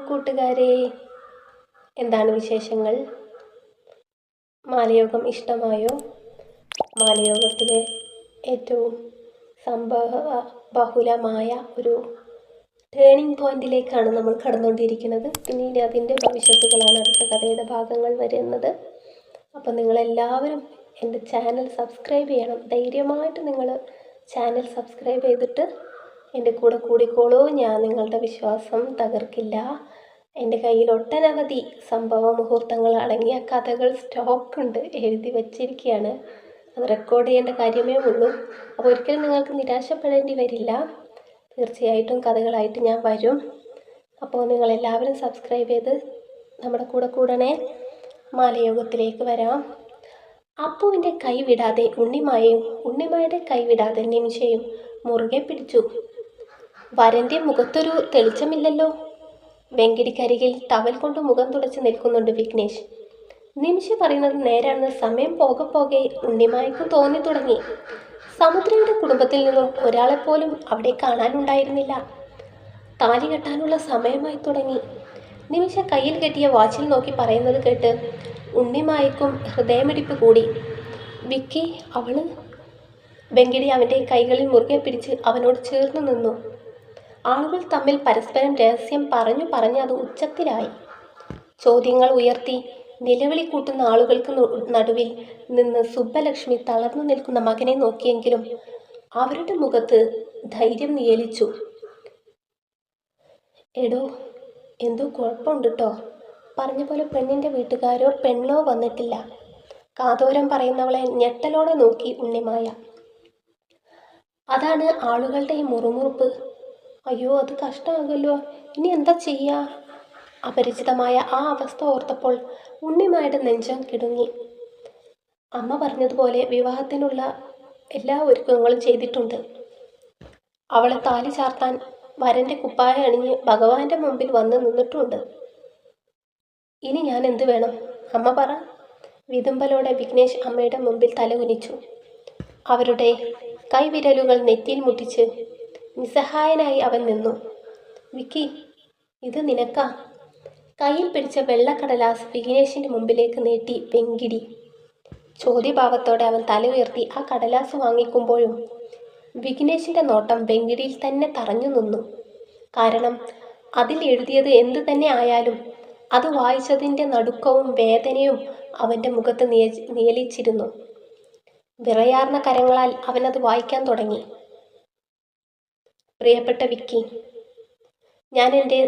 കൂട്ടുകാരെ, എന്താണ് വിശേഷങ്ങൾ? മാലയോഗം ഇഷ്ടമായോ? മാലയോഗത്തിലെ ഏറ്റവും ബഹുലമായ ഒരു ടേണിംഗ് പോയിന്റിലേക്കാണ് നമ്മൾ കടന്നുകൊണ്ടിരിക്കുന്നത്. പിന്നീട് അതിൻ്റെ ഭവിഷ്യത്തുകളാണ് അടുത്ത കഥയുടെ ഭാഗങ്ങൾ വരുന്നത്. അപ്പോൾ നിങ്ങളെല്ലാവരും എൻ്റെ ചാനൽ സബ്സ്ക്രൈബ് ചെയ്യണം. ധൈര്യമായിട്ട് നിങ്ങൾ ചാനൽ സബ്സ്ക്രൈബ് ചെയ്തിട്ട് എൻ്റെ കൂടെ കൂടിക്കോളൂ. ഞാൻ നിങ്ങളുടെ വിശ്വാസം തകർക്കില്ല. എൻ്റെ കയ്യിൽ ഒട്ടനവധി സംഭവ മുഹൂർത്തങ്ങൾ അടങ്ങിയ കഥകൾ സ്റ്റോക്കുണ്ട്, എഴുതി വച്ചിരിക്കുകയാണ്. അത് റെക്കോർഡ് ചെയ്യേണ്ട കാര്യമേ ഉള്ളൂ. അപ്പോൾ ഒരിക്കലും നിങ്ങൾക്ക് നിരാശപ്പെടേണ്ടി വരില്ല. തീർച്ചയായിട്ടും കഥകളായിട്ട് ഞാൻ വരും. അപ്പോൾ നിങ്ങളെല്ലാവരും സബ്സ്ക്രൈബ് ചെയ്ത് നമ്മുടെ കൂടെ കൂടണേ. മാലയോഗത്തിലേക്ക് വരാം. അപ്പുവിൻ്റെ കൈ വിടാതെ ഉണ്ണിമായയും ഉണ്ണിമായുടെ കൈ വിടാതെ നിമിഷയും മുറുകെ പിടിച്ചു. വരൻ്റെ മുഖത്തൊരു തെളിച്ചമില്ലല്ലോ. വെങ്കിടിക്കരികിൽ ടവൽ കൊണ്ട് മുഖം തുടച്ച് നിൽക്കുന്നുണ്ട് വിഘ്നേഷ്. നിമിഷ പറയുന്നത് നേരാണെന്ന് സമയം പോകെ ഉണ്ണിമായ്ക്കും തോന്നി തുടങ്ങി. സമുദ്രയുടെ കുടുംബത്തിൽ നിന്നും ഒരാളെപ്പോലും അവിടെ കാണാനുണ്ടായിരുന്നില്ല. താലി കെട്ടാനുള്ള സമയമായി തുടങ്ങി. നിമിഷ കയ്യിൽ കെട്ടിയ വാച്ചിൽ നോക്കി പറയുന്നത് കേട്ട് ഉണ്ണിമായ്ക്കും ഹൃദയമിടിപ്പ് കൂടി. വിക്കി, അവള്? വെങ്കിടി അവൻ്റെ കൈകളിൽ മുറുകെ പിടിച്ച് അവനോട് ചേർന്ന് നിന്നു. ആളുകൾ തമ്മിൽ പരസ്പരം രഹസ്യം പറഞ്ഞ് അത് ഉച്ചത്തിലായി. ചോദ്യങ്ങൾ ഉയർത്തി നിലവിളി കൂട്ടുന്ന ആളുകൾക്ക് നടുവിൽ നിന്ന് സുബ്ബലക്ഷ്മി തളർന്നു നിൽക്കുന്ന മകനെ നോക്കിയെങ്കിലും അവരുടെ മുഖത്ത് ധൈര്യം നിഴലിച്ചു. എടോ, എന്തോ കുഴപ്പമുണ്ട് കേട്ടോ. പറഞ്ഞ പോലെ പെണ്ണിൻ്റെ വീട്ടുകാരോ പെണ്ണോ വന്നിട്ടില്ല. കാതോരം പറയുന്നവളെ ഞെട്ടലോടെ നോക്കി ഉണ്ണിമായ. അതാണ് ആളുകളുടെ ഈ മുറുമുറുപ്പ്. അയ്യോ, അത് കഷ്ടമാകുമല്ലോ. ഇനി എന്താ ചെയ്യുക? അപരിചിതമായ ആ അവസ്ഥ ഓർത്തപ്പോൾ ഉണ്ണിമായുടെ നെഞ്ചം കിടുങ്ങി. അമ്മ പറഞ്ഞതുപോലെ വിവാഹത്തിനുള്ള എല്ലാ ഒരുക്കങ്ങളും ചെയ്തിട്ടുണ്ട്. അവളെ താലി ചാർത്താൻ വരൻ്റെ കുപ്പായ അണിഞ്ഞ് ഭഗവാന്റെ മുമ്പിൽ വന്ന് നിന്നിട്ടുണ്ട്. ഇനി ഞാൻ എന്ത് വേണം? അമ്മ പറ. വിതുമ്പലോടെ വിഘ്നേഷ് അമ്മയുടെ മുമ്പിൽ തലകുനിച്ചു. അവരുടെ കൈവിരലുകൾ നെറ്റിയിൽ മുട്ടിച്ച് നിസ്സഹായനായി അവൻ നിന്നു. വിക്കി, ഇത് നിനക്കാ. കയ്യിൽ പിടിച്ച വെള്ളക്കടലാസ് വിഘ്നേഷിൻ്റെ മുമ്പിലേക്ക് നീട്ടി വെങ്കിടി. ചോദ്യഭാവത്തോടെ അവൻ തല ഉയർത്തി ആ കടലാസ് വാങ്ങിക്കുമ്പോഴും വിഘ്നേഷിൻ്റെ നോട്ടം വെങ്കിടിയിൽ തന്നെ തറഞ്ഞു നിന്നു. കാരണം അതിൽ എഴുതിയത് എന്തു തന്നെ ആയാലും അത് വായിച്ചതിൻ്റെ നടുക്കവും വേദനയും അവൻ്റെ മുഖത്ത് നിഴലിച്ചിരുന്നു. വിറയാർന്ന കരങ്ങളാൽ അവനത് വായിക്കാൻ തുടങ്ങി. പ്രിയപ്പെട്ട വിക്കി, ഞാൻ എൻ്റെ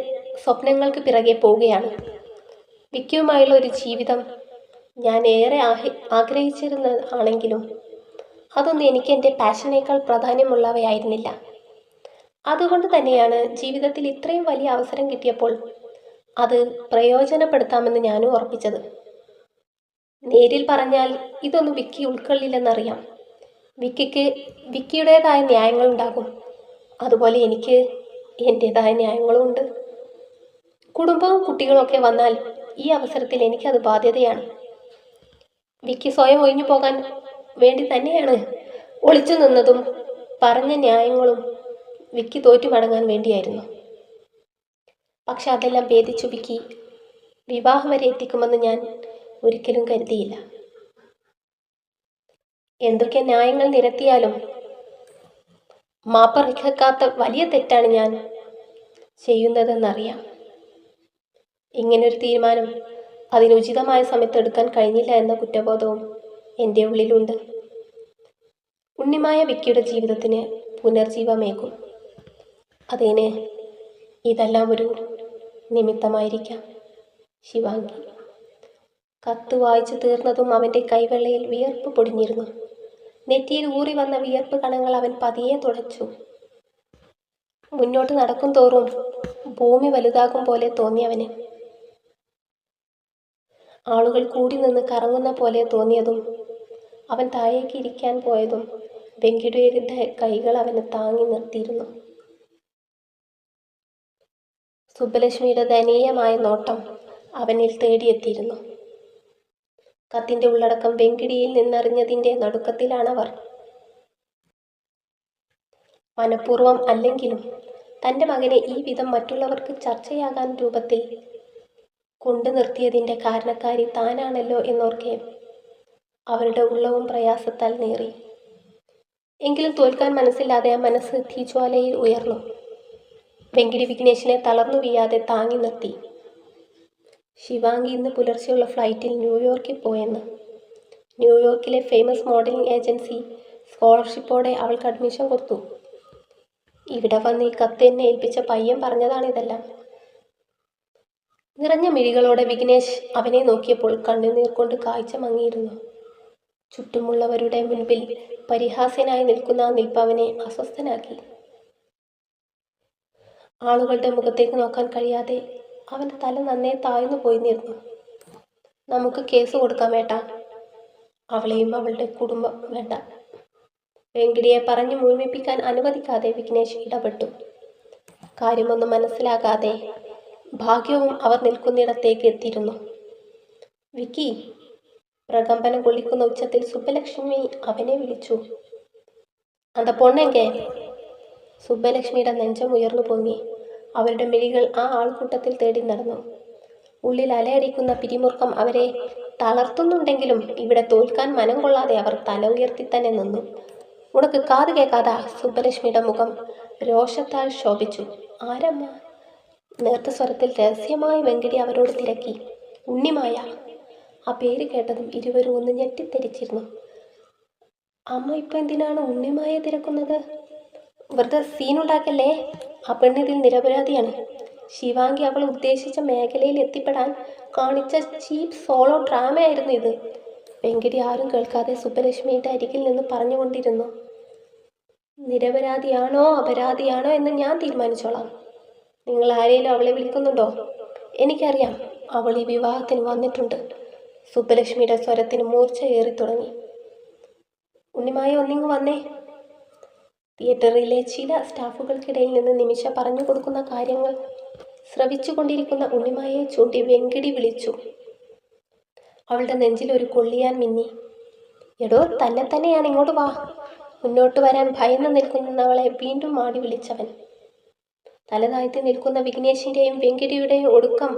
സ്വപ്നങ്ങൾക്ക് പിറകെ പോവുകയാണ്. വിക്കിയുമായുള്ള ഒരു ജീവിതം ഞാൻ ഏറെ ആഗ്രഹിച്ചിരുന്നതാണെങ്കിലും അതൊന്നും എനിക്ക് എൻ്റെ പാഷനേക്കാൾ പ്രാധാന്യമുള്ളവയായിരുന്നില്ല. അതുകൊണ്ട് തന്നെയാണ് ജീവിതത്തിൽ ഇത്രയും വലിയ അവസരം കിട്ടിയപ്പോൾ അത് പ്രയോജനപ്പെടുത്താമെന്ന് ഞാനും ഉറപ്പിച്ചത്. നേരിൽ പറഞ്ഞാൽ ഇതൊന്നും വിക്കി ഉൾക്കൊള്ളില്ലെന്നറിയാം. വിക്കിയുടേതായ ന്യായങ്ങളുണ്ടാകും. അതുപോലെ എനിക്ക് എൻ്റേതായ ന്യായങ്ങളും ഉണ്ട്. കുടുംബവും കുട്ടികളൊക്കെ വന്നാൽ ഈ അവസരത്തിൽ എനിക്കത് ബാധ്യതയാണ്. വിക്കി സ്വയം ഒഴിഞ്ഞു പോകാൻ വേണ്ടി തന്നെയാണ് ഒളിച്ചു നിന്നതും പറഞ്ഞ ന്യായങ്ങളും വിക്കി തോറ്റു മടങ്ങാൻ വേണ്ടിയായിരുന്നു. പക്ഷെ അതെല്ലാം ഭേദിച്ചു വിക്കി വിവാഹം വരെ എത്തിക്കുമെന്ന് ഞാൻ ഒരിക്കലും കരുതിയില്ല. എന്തൊക്കെ ന്യായങ്ങൾ നിരത്തിയാലും മാപ്പർഹിക്കാത്ത വലിയ തെറ്റാണ് ഞാൻ ചെയ്യുന്നതെന്നറിയാം. ഇങ്ങനൊരു തീരുമാനം അതിനുചിതമായ സമയത്ത് എടുക്കാൻ കഴിഞ്ഞില്ല എന്ന കുറ്റബോധവും എൻ്റെ ഉള്ളിലുണ്ട്. ഉണ്ണിമായ വിക്കിയുടെ ജീവിതത്തിന് പുനർജീവമേകും. അതിന് ഇതെല്ലാം ഒരു നിമിത്തമായിരിക്കാം. ശിവാംഗി. കത്ത് വായിച്ചു തീർന്നതും അവൻ്റെ കൈവെള്ളയിൽ വിയർപ്പ് പൊടിഞ്ഞിരുന്നു. നെറ്റിയിൽ ഊറി വന്ന വിയർപ്പ് കണങ്ങൾ അവൻ പതിയെ തുടച്ചു. മുന്നോട്ട് നടക്കും തോറും ഭൂമി വലുതാകും പോലെ തോന്നിയവന്. ആളുകൾ കൂടി നിന്ന് കറങ്ങുന്ന പോലെ തോന്നിയതും അവൻ താഴേക്ക് ഇരിക്കാൻ പോയതും വെങ്കിടേരിൻ്റെ കൈകൾ അവന് താങ്ങി നിർത്തിയിരുന്നു. സുബ്ബലക്ഷ്മിയുടെ ദയനീയമായ നോട്ടം അവനിൽ തേടിയെത്തിയിരുന്നു. കത്തിൻ്റെ ഉള്ളടക്കം വെങ്കിടിയിൽ നിന്നറിഞ്ഞതിൻ്റെ നടുക്കത്തിലാണവർ. മനഃപൂർവ്വം അല്ലെങ്കിലും തൻ്റെ മകനെ ഈ വിധം മറ്റുള്ളവർക്ക് ചർച്ചയാകാൻ രൂപത്തിൽ കൊണ്ടു നിർത്തിയതിൻ്റെ കാരണക്കാരി താനാണല്ലോ എന്നോർക്കെ അവരുടെ ഉള്ളവും പ്രയാസത്താൽ നീറി. എങ്കിലും തോൽക്കാൻ മനസ്സില്ലാതെ ആ മനസ്സ് തീജ്വാലയിൽ ഉയർന്നു. വെങ്കിടി വിഘ്നേഷിനെ തളർന്നു വീഴാതെ താങ്ങി നിർത്തി. ശിവാംഗി ഇന്ന് പുലർച്ചെയുള്ള ഫ്ലൈറ്റിൽ ന്യൂയോർക്കിൽ പോയെന്ന്. ന്യൂയോർക്കിലെ ഫേമസ് മോഡലിംഗ് ഏജൻസി സ്കോളർഷിപ്പോടെ അവൾക്ക് അഡ്മിഷൻ കൊടുത്തു. ഇവിടെ വന്ന് ഈ കത്ത് എന്നെ ഏൽപ്പിച്ച പയ്യൻ പറഞ്ഞതാണിതെല്ലാം. നിറഞ്ഞ മിഴികളോടെ വിഘ്നേഷ് അവനെ നോക്കിയപ്പോൾ കണ്ണുനീർ കൊണ്ട് കാഴ്ച മങ്ങിയിരുന്നു. ചുറ്റുമുള്ളവരുടെ മുൻപിൽ പരിഹാസ്യനായി നിൽക്കുന്ന ആ നിൽപ്പ് അവനെ അസ്വസ്ഥനാക്കി. ആളുകളുടെ മുഖത്തേക്ക് നോക്കാൻ കഴിയാതെ അവൻ്റെ തല നന്നേ താഴ്ന്നു പോയിരുന്നു. നമുക്ക് കേസ് കൊടുക്കാം ഏട്ടാ. അവളെയും അവളുടെ കുടുംബം വേണ്ട. വെങ്കിടിയെ പറഞ്ഞു മുഴുമിപ്പിക്കാൻ അനുവദിക്കാതെ വിഘ്നേഷ് ഇടപെട്ടു. കാര്യമൊന്നും മനസ്സിലാകാതെ ഭാഗ്യവും അവർ നിൽക്കുന്നിടത്തേക്ക് എത്തിയിരുന്നു. വിക്കി, പ്രകമ്പനം കൊള്ളിക്കുന്ന ഉച്ചത്തിൽ സുബ്ബലക്ഷ്മി അവനെ വിളിച്ചു. അന്ത പൊണ്ണെങ്കെ. സുബ്ബലക്ഷ്മിയുടെ നെഞ്ചം ഉയർന്നു പൊങ്ങി. അവരുടെ മിഴികൾ ആ ആൾക്കൂട്ടത്തിൽ തേടി നടന്നു. ഉള്ളിൽ അലയടിക്കുന്ന പിരിമുറുക്കം അവരെ തളർത്തുന്നുണ്ടെങ്കിലും ഇവിടെ തോൽക്കാൻ മനം കൊള്ളാതെ അവർ തല ഉയർത്തി തന്നെ നിന്നു. ഉണക്ക് കാത് കേൾക്കാതാ. സുബ്ബലക്ഷ്മിയുടെ മുഖം രോഷത്താൽ ശോഭിച്ചു. ആരമ്മ? നേർത്ത സ്വരത്തിൽ രഹസ്യമായി വെങ്കിടി അവരോട് തിരക്കി. ഉണ്ണിമായ. ആ പേര് കേട്ടതും ഇരുവരും ഒന്ന് ഞെട്ടിത്തെരിച്ചിരുന്നു. അമ്മ ഇപ്പം എന്തിനാണ് ഉണ്ണിമായ തിരക്കുന്നത്? വെറുതെ സീനുണ്ടാക്കല്ലേ. ആ പെണ്ണിതിൽ നിരപരാധിയാണ്. ശിവാംഗി അവൾ ഉദ്ദേശിച്ച മേഖലയിൽ എത്തിപ്പെടാൻ കാണിച്ച ചീപ്പ് സോളോ ഡ്രാമയായിരുന്നു ഇത്. വെങ്കിടി ആരും കേൾക്കാതെ സുബ്ബലക്ഷ്മിയുടെ അരികിൽ നിന്ന് പറഞ്ഞുകൊണ്ടിരുന്നു. നിരപരാധിയാണോ അപരാധിയാണോ എന്ന് ഞാൻ തീരുമാനിച്ചോളാം. നിങ്ങൾ ആരെയും അവളെ വിളിക്കുന്നുണ്ടോ? എനിക്കറിയാം, അവൾ ഈ വിവാഹത്തിന് വന്നിട്ടുണ്ട്. സുബ്ബലക്ഷ്മിയുടെ സ്വരത്തിന് മൂർച്ച ഏറി തുടങ്ങി. ഉണ്ണിമായ ഒന്നിങ്ങ് വന്നേ. തിയേറ്ററിലെ ചില സ്റ്റാഫുകൾക്കിടയിൽ നിന്ന് നിമിഷ പറഞ്ഞു കൊടുക്കുന്ന കാര്യങ്ങൾ ശ്രവിച്ചു കൊണ്ടിരിക്കുന്ന ഉണ്ണിമായയെ ചൂണ്ടി വെങ്കിടി വിളിച്ചു. അവളുടെ നെഞ്ചിൽ ഒരു കൊള്ളിയാൻ മിന്നി. എടോ, തന്നെയാണ്, ഇങ്ങോട്ട് വാ. മുന്നോട്ട് വരാൻ ഭയന്ന് നിൽക്കുന്നവളെ വീണ്ടും മാടി വിളിച്ചവൻ. തലതാഴ്ത്തി നിൽക്കുന്ന വിഘ്നേഷിൻ്റെയും വെങ്കിടിയുടെയും ഒടുക്കം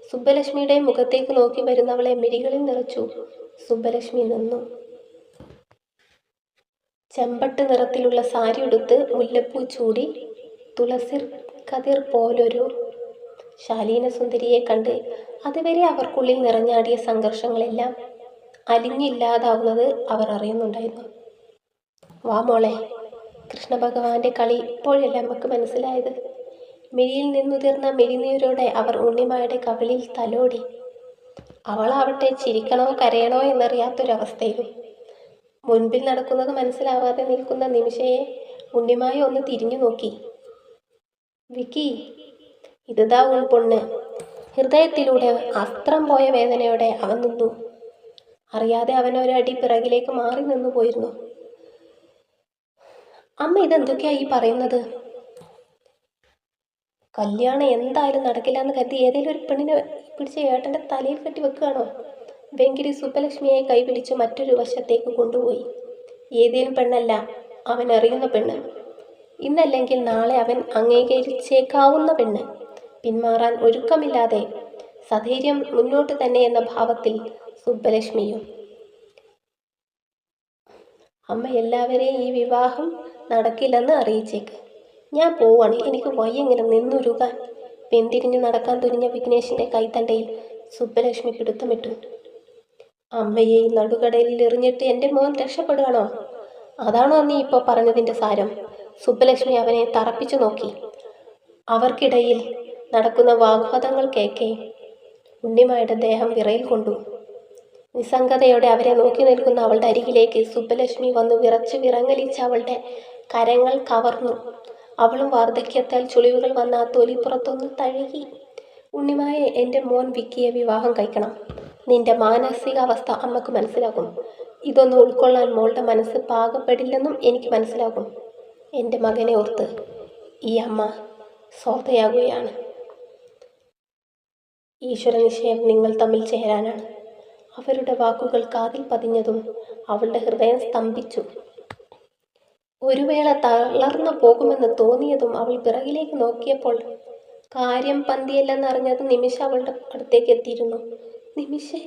സുബ്ബലക്ഷ്മിയുടെയും മുഖത്തേക്ക് നോക്കി വരുന്നവളെ മിഴികളിൽ നിറച്ചു. സുബ്ബലക്ഷ്മി നിന്നു. ചെമ്പട്ട് നിറത്തിലുള്ള സാരി ഉടുത്ത് മുല്ലപ്പൂ ചൂടി തുളസിർ കതിർ പോലൊരു ശാലീന സുന്ദരിയെ കണ്ട് അതുവരെ അവർക്കുള്ളിൽ നിറഞ്ഞാടിയ സംഘർഷങ്ങളെല്ലാം അലിഞ്ഞില്ലാതാവുന്നത് അവർ അറിയുന്നുണ്ടായിരുന്നു. വാ മോളെ. കൃഷ്ണഭഗവാന്റെ കളി ഇപ്പോഴല്ല നമുക്ക് മനസ്സിലായത്. മിഴിയിൽ നിന്നുതിർന്ന മിഴിനീരോടെ അവർ ഉണ്ണിമായുടെ കവിളിൽ തലോടി. അവളാവട്ടെ ചിരിക്കണോ കരയണോ എന്നറിയാത്തൊരവസ്ഥയിലും. മുൻപിൽ നടക്കുന്നത് മനസ്സിലാവാതെ നിൽക്കുന്ന നിമിഷയെ ഉണ്ണിമായ ഒന്ന് തിരിഞ്ഞു നോക്കി. വിക്കി, ഇതാ ഉൺ പൊണ്ണ്. ഹൃദയത്തിലൂടെ അസ്ത്രം പോയ വേദനയോടെ അവൻ നിന്നു. അറിയാതെ അവനൊരടി പിറകിലേക്ക് മാറി നിന്നു പോയിരുന്നു. അമ്മ, ഇതെന്തൊക്കെയാ ഈ പറയുന്നത്? കല്യാണം എന്തായാലും നടക്കില്ല എന്ന് കരുതി ഏതെങ്കിലും ഒരു പെണ്ണിനെ പിടിച്ച് ഏട്ടൻ്റെ തലയിൽ കെട്ടി വെക്കുകയാണോ? വെങ്കിടി സുബ്ബലക്ഷ്മിയെ കൈപിടിച്ച് മറ്റൊരു വശത്തേക്ക് കൊണ്ടുപോയി. ഏതേലും പെണ്ണല്ല, അവൻ അറിയുന്ന പെണ്ണ്. ഇന്നല്ലെങ്കിൽ നാളെ അവൻ അംഗീകരിച്ചേക്കാവുന്ന പെണ്ണ്. പിന്മാറാൻ ഒരുക്കമില്ലാതെ സധൈര്യം മുന്നോട്ട് തന്നെ എന്ന ഭാവത്തിൽ സുബ്ബലക്ഷ്മിയും. അമ്മ, എല്ലാവരെയും ഈ വിവാഹം നടക്കില്ലെന്ന് അറിയിച്ചേക്ക്. ഞാൻ പോവാണ്. എനിക്ക് വയ്യെങ്കിലും നിന്നുരുകാൻ. പിന്തിരിഞ്ഞു നടക്കാൻ തുനിഞ്ഞ വിഘ്നേഷിൻ്റെ കൈത്തണ്ടയിൽ സുബ്ബലക്ഷ്മി പിടുത്തമിട്ടു. അമ്മയെ നടുകടലിൽ എറിഞ്ഞിട്ട് എൻ്റെ മോൻ രക്ഷപ്പെടുകയാണോ? അതാണോ നീ ഇപ്പോൾ പറഞ്ഞതിൻ്റെ സാരം? സുബ്ബലക്ഷ്മി അവനെ തറപ്പിച്ചു നോക്കി. അവർക്കിടയിൽ നടക്കുന്ന വാഗ്വാദങ്ങൾ കേൾക്കെ ഉണ്ണിമായുടെ ദേഹം വിറയിൽ കൊണ്ടു. നിസ്സംഗതയോടെ അവരെ നോക്കി നിൽക്കുന്ന അവളുടെ അരികിലേക്ക് സുബ്ബലക്ഷ്മി വന്നു വിറച്ച് വിറങ്ങലിച്ച് അവളുടെ കരങ്ങൾ കവർന്നു. അവളും വാർദ്ധക്യത്താൽ ചുളിവുകൾ വന്ന ആ തൊലിപ്പുറത്തൊന്ന് തഴുകി. ഉണ്ണിമായ, എൻ്റെ മോൻ വിക്കിയെ വിവാഹം കഴിക്കണം. നിന്റെ മാനസികാവസ്ഥ അമ്മക്ക് മനസ്സിലാകും. ഇതൊന്നും ഉൾക്കൊള്ളാൻ മോളുടെ മനസ്സ് പാകപ്പെടില്ലെന്നും എനിക്ക് മനസ്സിലാകും. എൻ്റെ മകനെ ഓർത്ത് ഈ അമ്മ സ്വാർത്ഥയാകുകയാണ്. ഈശ്വര നിശ്ചയം നിങ്ങൾ തമ്മിൽ ചേരാനാണ്. അവരുടെ വാക്കുകൾ കാതിൽ പതിഞ്ഞതും അവളുടെ ഹൃദയം സ്തംഭിച്ചു. ഒരു വേള തളർന്നു പോകുമെന്ന് തോന്നിയതും അവൾ പിറകിലേക്ക് നോക്കിയപ്പോൾ കാര്യം പന്തിയല്ലെന്നറിഞ്ഞത് നിമിഷ അവളുടെ അടുത്തേക്ക് എത്തിയിരുന്നു. നിമിഷേ,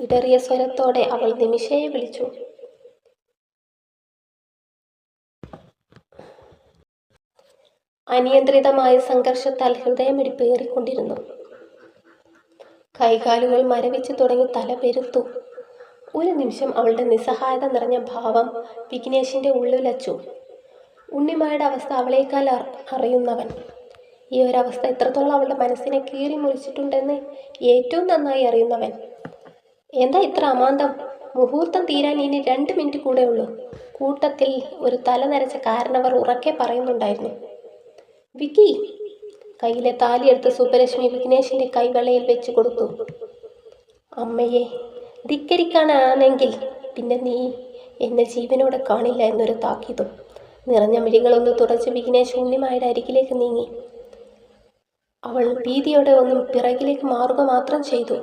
ഇടറിയ സ്വരത്തോടെ അവൾ നിമിഷയെ വിളിച്ചു. അനിയന്ത്രിതമായ സംഘർഷത്താൽ ഹൃദയമിടിപ്പ് ഏറിക്കൊണ്ടിരുന്നു. കൈകാലുകൾ മരവിച്ചു തുടങ്ങി, തല പെരുത്തു. ഒരു നിമിഷം അവളുടെ നിസ്സഹായത നിറഞ്ഞ ഭാവം വിഘ്നേഷിന്റെ ഉള്ളിലച്ചു. ഉണ്ണിമായുടെ അവസ്ഥ അവളേക്കാൾ അറിയുന്നവൻ, ഈ ഒരവസ്ഥ എത്രത്തോളം അവളുടെ മനസ്സിനെ കീറി മുറിച്ചിട്ടുണ്ടെന്ന് ഏറ്റവും നന്നായി അറിയുന്നവൻ. എന്താ ഇത്ര അമാന്തം? മുഹൂർത്തം തീരാൻ ഇനി 2 മിനിറ്റ് കൂടെ ഉള്ളൂ. കൂട്ടത്തിൽ ഒരു തല നരച്ച കാരണവർ ഉറക്കെ പറയുന്നുണ്ടായിരുന്നു. വിക്കി! കയ്യിലെ താലിയെടുത്ത് സുബ്ബലക്ഷ്മി വിഘ്നേഷിന്റെ കൈവളയിൽ വെച്ച് കൊടുത്തു. അമ്മയെ ധിക്കരിക്കാനാണെങ്കിൽ പിന്നെ നീ എന്നെ ജീവനോടെ കാണില്ല എന്നൊരു താക്കീതും. നിറഞ്ഞ മിഴികളൊന്ന് തുടച്ച് വിഘ്നേഷ് ഉണ്ണിമായുടെ അരികിലേക്ക് നീങ്ങി. അവൾ ഭീതിയോടെ ഒന്നും പിറകിലേക്ക് മാറുക മാത്രം ചെയ്തു.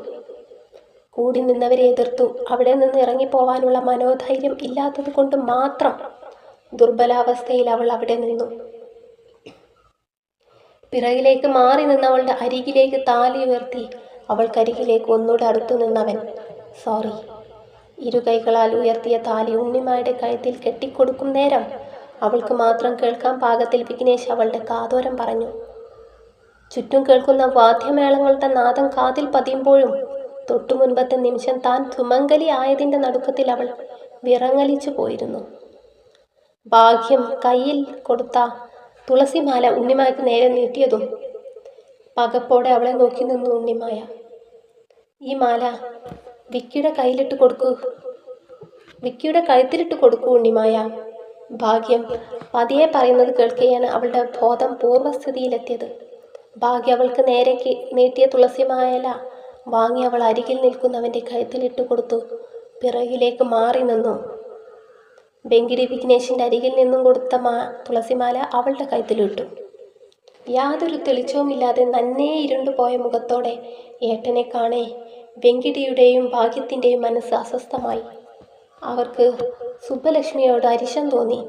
കൂടി നിന്നവരെ എതിർത്തു. അവിടെ നിന്ന് ഇറങ്ങിപ്പോവാനുള്ള മനോധൈര്യം ഇല്ലാത്തത് കൊണ്ട് മാത്രം ദുർബലാവസ്ഥയിൽ അവൾ അവിടെ നിന്നു. പിറകിലേക്ക് മാറി നിന്നവളുടെ അരികിലേക്ക് താലി ഉയർത്തി അവൾക്കരികിലേക്ക് ഒന്നുകൂടെ അടുത്തു നിന്നവൻ. സോറി. ഇരുകൈകളാൽ ഉയർത്തിയ താലി ഉണ്ണിമായുടെ കഴുത്തിൽ കെട്ടിക്കൊടുക്കും നേരം അവൾക്ക് മാത്രം കേൾക്കാൻ പാകത്തിൽ വിഘ്നേഷ് അവളുടെ കാതോരം പറഞ്ഞു. ചുറ്റും കേൾക്കുന്ന വാദ്യമേളങ്ങളുടെ നാദം കാതിൽ പതിയുമ്പോഴും തൊട്ടു മുൻപത്തെ നിമിഷം താൻ സുമംഗലി ആയതിൻ്റെ നടുക്കത്തിൽ അവൾ വിറങ്ങലിച്ചു പോയിരുന്നു. ഭാഗ്യം കയ്യിൽ കൊടുത്ത തുളസിമാല ഉണ്ണിമായ്ക്ക് നേരെ നീട്ടിയതും പകപ്പോടെ അവളെ നോക്കി നിന്നു ഉണ്ണിമായ. ഈ മാല വിക്കിയുടെ കഴുത്തിലിട്ട് കൊടുക്കൂ ഉണ്ണിമായ. ഭാഗ്യം പതിയെ പറയുന്നത് കേൾക്കുകയാണ് അവളുടെ ബോധം പൂർവ്വസ്ഥിതിയിലെത്തിയത്. ഭാഗ്യം അവൾക്ക് നേരേക്ക് നീട്ടിയ തുളസിമാല വാങ്ങി അവൾ അരികിൽ നിൽക്കുന്നവൻ്റെ കഴുത്തിലിട്ട് കൊടുത്തു പിറകിലേക്ക് മാറി നിന്നു. വെങ്കിടി വിഘ്നേഷിൻ്റെ അരികിൽ നിന്നും കൊടുത്ത തുളസിമാല അവളുടെ കഴുത്തിലിട്ടു. യാതൊരു തെളിച്ചവുമില്ലാതെ നന്നേ ഇരുണ്ടുപോയ മുഖത്തോടെ ഏട്ടനെ കാണേ വെങ്കിടിയുടെയും ഭാഗ്യത്തിൻ്റെയും മനസ്സ് അസ്വസ്ഥമായി. അവർക്ക് സുബ്ബലക്ഷ്മിയോട് അരിശം തോന്നി.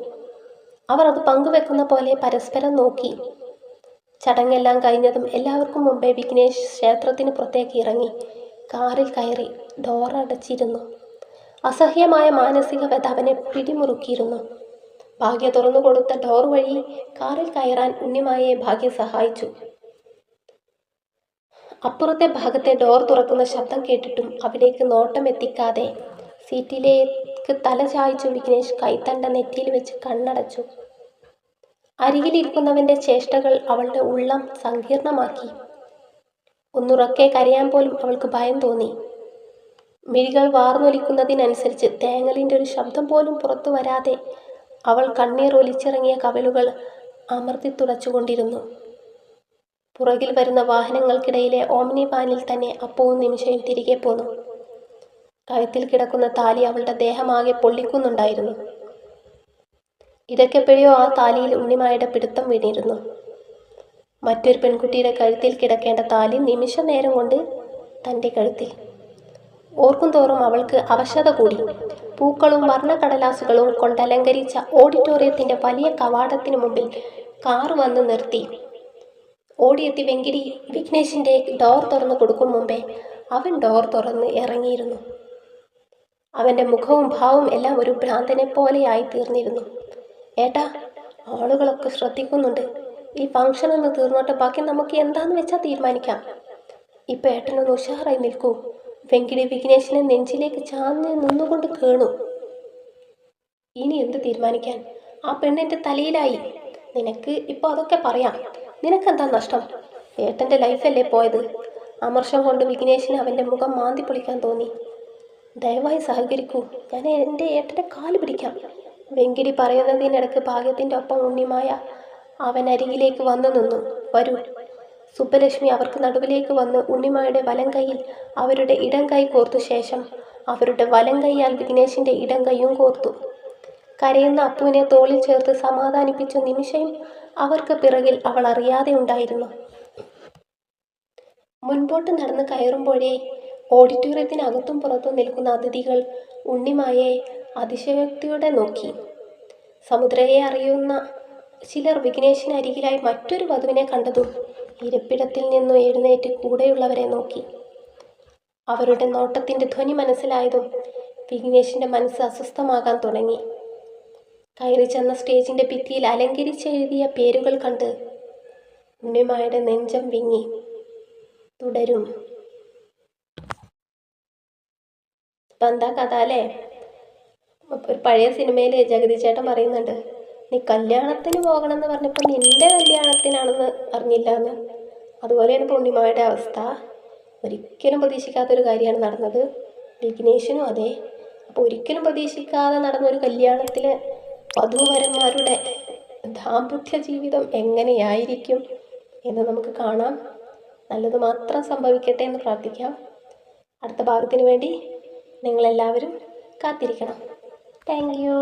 അവർ അത് പങ്കുവെക്കുന്ന പോലെ പരസ്പരം നോക്കി. ചടങ്ങെല്ലാം കഴിഞ്ഞതും എല്ലാവർക്കും മുമ്പേ വിഘ്നേഷ് ക്ഷേത്രത്തിന് പുറത്തേക്ക് ഇറങ്ങി കാറിൽ കയറി. ഡോർ അടച്ചിരുന്നു. അസഹ്യമായ മാനസിക വ്യത അവനെ പിടിമുറുക്കിയിരുന്നു. ഭാഗ്യ തുറന്നു കൊടുത്ത ഡോർ വഴി കാറിൽ കയറാൻ ഉണ്ണിമായെ ഭാഗ്യ സഹായിച്ചു. അപ്പുറത്തെ ഭാഗത്തെ ഡോർ തുറക്കുന്ന ശബ്ദം കേട്ടിട്ടും അവിടേക്ക് നോട്ടം എത്തിക്കാതെ സീറ്റിലേക്ക് തല ചായ്ച്ചു വിഘ്നേഷ് കൈത്തണ്ട നെറ്റിയിൽ വെച്ച് കണ്ണടച്ചു. അരികിലിരിക്കുന്നവൻ്റെ ചേഷ്ടകൾ അവളുടെ ഉള്ളം സങ്കീർണമാക്കി. ഒന്നുറക്കെ കരയാൻ പോലും അവൾക്ക് ഭയം തോന്നി. മിഴികൾ വാർന്നൊലിക്കുന്നതിനനുസരിച്ച് തേങ്ങലിൻ്റെ ഒരു ശബ്ദം പോലും പുറത്തു വരാതെ അവൾ കണ്ണീർ ഒലിച്ചിറങ്ങിയ കവിളുകൾ അമർത്തി തുടച്ചുകൊണ്ടിരുന്നു. പുറകിൽ വരുന്ന വാഹനങ്ങൾക്കിടയിലെ ഓമ്നി വാനിൽ തന്നെ അപ്പവും നിമിഷയും തിരികെ പോന്നു. കഴുത്തിൽ കിടക്കുന്ന താലി അവളുടെ ദേഹമാകെ പൊള്ളിക്കുന്നുണ്ടായിരുന്നു. ഇടയ്ക്കെപ്പോഴോ ആ താലിയിൽ ഉണ്ണിമായുടെ പിടുത്തം വീണിരുന്നു. മറ്റൊരു പെൺകുട്ടിയുടെ കഴുത്തിൽ കിടക്കേണ്ട താലി നിമിഷ നേരം കൊണ്ട് തൻ്റെ കഴുത്തിൽ. ഓർക്കും തോറും അവൾക്ക് അവശത കൂടി. പൂക്കളും വർണ്ണക്കടലാസുകളും കൊണ്ടലങ്കരിച്ച ഓഡിറ്റോറിയത്തിൻ്റെ വലിയ കവാടത്തിന് മുമ്പിൽ കാർ വന്ന് നിർത്തി. ഓടിയെത്തി വെങ്കിടി വിഘ്നേഷിൻ്റെ ഡോർ തുറന്ന് കൊടുക്കും മുമ്പേ അവൻ ഡോർ തുറന്ന് ഇറങ്ങിയിരുന്നു. അവൻ്റെ മുഖവും ഭാവവും എല്ലാം ഒരു ഭ്രാന്തനെ പോലെയായി തീർന്നിരുന്നു. ഏട്ടാ, ആളുകളൊക്കെ ശ്രദ്ധിക്കുന്നുണ്ട്. ഈ ഫംഗ്ഷൻ ഒന്ന് തീർന്നോട്ടെ, ബാക്കി നമുക്ക് എന്താന്ന് വെച്ചാൽ തീരുമാനിക്കാം. ഇപ്പം ഏട്ടനൊന്ന് ഉഷാറായി നിൽക്കൂ. വെങ്കിടി വിഘ്നേഷിനെ നെഞ്ചിലേക്ക് ചാഞ്ഞ് നിന്നുകൊണ്ട് കേണു. ഇനി എന്ത് തീരുമാനിക്കാൻ? ആ പെണ്ണിൻ്റെ തലയിലായി. നിനക്ക് ഇപ്പോൾ അതൊക്കെ പറയാം. നിനക്കെന്താ നഷ്ടം? ഏട്ടൻ്റെ ലൈഫല്ലേ പോയത്. അമർഷം കൊണ്ട് വിഘ്നേഷിന് അവൻ്റെ മുഖം മാന്തി പൊളിക്കാൻ തോന്നി. ദയവായി സഹകരിക്കൂ, ഞാൻ എൻ്റെ ഏട്ടൻ്റെ കാല് പിടിക്കാം. വെങ്കിടി പറയുന്നതിനിടയ്ക്ക് ഭാഗ്യത്തിൻ്റെ ഒപ്പം ഉണ്ണിമായ അവനരികിലേക്ക് വന്നു നിന്നു. വരൂ. സുബ്ബലക്ഷ്മി അവർക്ക് നടുവിലേക്ക് വന്ന് ഉണ്ണിമായുടെ വലം കൈയിൽ അവരുടെ ഇടം കൈ കോർത്തു ശേഷം അവരുടെ വലം കൈയാൽ വിഘ്നേഷിൻ്റെ ഇടം കൈയും കോർത്തു. കരയുന്ന അപ്പുവിനെ തോളിൽ ചേർത്ത് സമാധാനിപ്പിച്ച നിമിഷയും അവർക്ക് പിറകിൽ അവൾ അറിയാതെ ഉണ്ടായിരുന്നു. മുൻപോട്ട് നടന്ന് കയറുമ്പോഴേ ഓഡിറ്റോറിയത്തിനകത്തും പുറത്തും നിൽക്കുന്ന അതിഥികൾ ഉണ്ണിമായെ അതിശയോക്തിയോടെ നോക്കി. സമുദ്രയെ അറിയുന്ന ചിലർ വിഘ്നേശിനരികിലായി മറ്റൊരു വധുവിനെ കണ്ടതും ഇരിപ്പിടത്തിൽ നിന്നും എഴുന്നേറ്റ് കൂടെയുള്ളവരെ നോക്കി. അവരുടെ നോട്ടത്തിൻ്റെ ധ്വനി മനസ്സിലായതും വിഘ്നേഷിൻ്റെ മനസ്സ് അസ്വസ്ഥമാകാൻ തുടങ്ങി. കയറി ചെന്ന സ്റ്റേജിൻ്റെ ഭിത്തിയിൽ അലങ്കരിച്ചെഴുതിയ പേരുകൾ കണ്ട് ഉണ്ണിമായുടെ നെഞ്ചം വിങ്ങി. തുടരും. ഇപ്പം എന്താ കഥ അല്ലേ? ഒരു പഴയ സിനിമയിൽ ജഗതി ചേട്ടൻ പറയുന്നുണ്ട്, നീ കല്യാണത്തിന് പോകണമെന്ന് പറഞ്ഞപ്പോൾ നിൻ്റെ കല്യാണത്തിനാണെന്ന് അറിഞ്ഞില്ല എന്ന്. അതുപോലെയാണ് ഇപ്പോൾ ഉണ്ണിമായുടെ അവസ്ഥ. ഒരിക്കലും പ്രതീക്ഷിക്കാത്തൊരു കാര്യമാണ് നടന്നത്. വിഘ്നേഷിനും അതെ. അപ്പോൾ ഒരിക്കലും പ്രതീക്ഷിക്കാതെ നടന്നൊരു കല്യാണത്തിൽ വധൂവരന്മാരുടെ ദാമ്പത്യ ജീവിതം എങ്ങനെയായിരിക്കും എന്ന് നമുക്ക് കാണാം. നല്ലത് മാത്രം സംഭവിക്കട്ടെ എന്ന് പ്രാർത്ഥിക്കാം. അടുത്ത ഭാഗത്തിന് വേണ്ടി നിങ്ങളെല്ലാവരും കാത്തിരിക്കണം. Thank you.